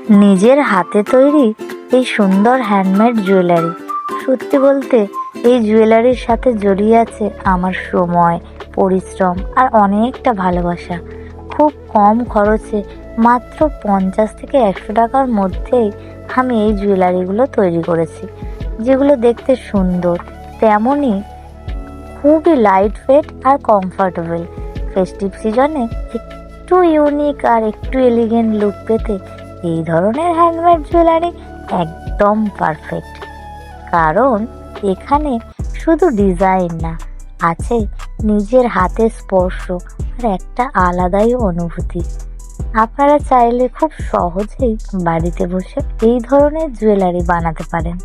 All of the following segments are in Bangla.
নিজের হাতে তৈরি এই সুন্দর হ্যান্ডমেড জুয়েলারি, সত্যি বলতে এই জুয়েলারির সাথে জড়িয়ে আছে আমার সময়, পরিশ্রম আর অনেকটা ভালোবাসা। খুব কম খরচে মাত্র 50 থেকে 100 টাকার মধ্যেই আমি এই জুয়েলারিগুলো তৈরি করেছি, যেগুলো দেখতে সুন্দর, তেমনই খুবই লাইট ওয়েট আর কমফোর্টেবল। ফেস্টিভ সিজনে একটু ইউনিক আর একটু এলিগেন্ট লুক পেতে এই ধরনের হ্যান্ডমেড জুয়েলারি একদম পারফেক্ট। কারণ এখানে শুধু ডিজাইন না, আছে নিজের হাতের স্পর্শ আর একটা আলাদাই অনুভূতি। আপনারা চাইলে খুব সহজেই বাড়িতে বসে এই ধরনের জুয়েলারি বানাতে পারেন।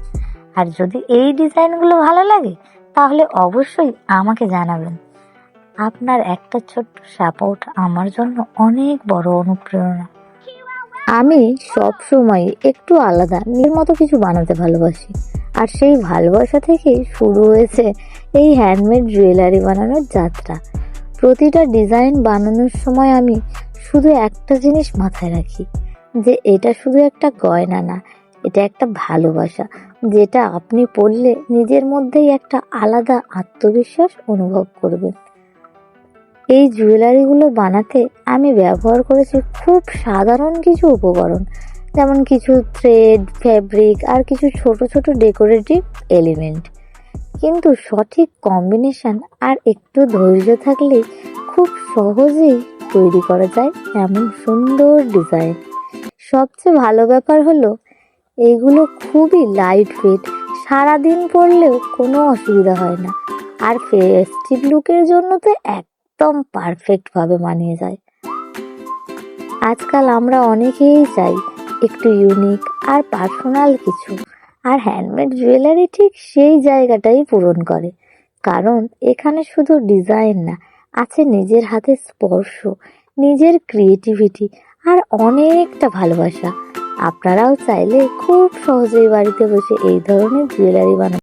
আর যদি এই ডিজাইনগুলো ভালো লাগে তাহলে অবশ্যই আমাকে জানাবেন। আপনার একটা ছোট্ট সাপোর্ট আমার জন্য অনেক বড় অনুপ্রেরণা। আমি সব সময় একটু আলাদা নিজের মতো কিছু বানাতে ভালোবাসি, আর সেই ভালোবাসা থেকেই শুরু হয়েছে এই হ্যান্ডমেড জুয়েলারি বানানোর যাত্রা। প্রতিটা ডিজাইন বানানোর সময় আমি শুধু একটা জিনিস মাথায় রাখি, যে এটা শুধু একটা গয়না না, এটা একটা ভালোবাসা, যেটা আপনি পড়লে নিজের মধ্যেই একটা আলাদা আত্মবিশ্বাস অনুভব করবেন। এই জুয়েলারিগুলো বানাতে আমি ব্যবহার করেছি খুব সাধারণ কিছু উপকরণ, যেমন কিছু থ্রেড, ফ্যাব্রিক আর কিছু ছোট ছোট ডেকোরেটিভ এলিমেন্ট। কিন্তু সঠিক কম্বিনেশন আর একটু ধৈর্য থাকলেই খুব সহজেই তৈরি করা যায় এমন সুন্দর ডিজাইন। সবচেয়ে ভালো ব্যাপার হলো এইগুলো খুবই লাইট ওয়েট, সারাদিন পরলেও কোনো অসুবিধা হয় না, আর ফেস্টিভ লুকের জন্য তো একদম পারফেক্টভাবে মানিয়ে যায়। আজকাল আমরা অনেকেই চাই একটু ইউনিক আর পার্সোনাল কিছু, আর হ্যান্ডমেড জুয়েলারি ঠিক সেই জায়গাটাই পূরণ করে। কারণ এখানে শুধু ডিজাইন না, আছে নিজের হাতের স্পর্শ, নিজের ক্রিয়েটিভিটি আর অনেকটা ভালোবাসা। আপনারাও চাইলে খুব সহজেই বাড়িতে বসে এই ধরনের জুয়েলারি বানাতে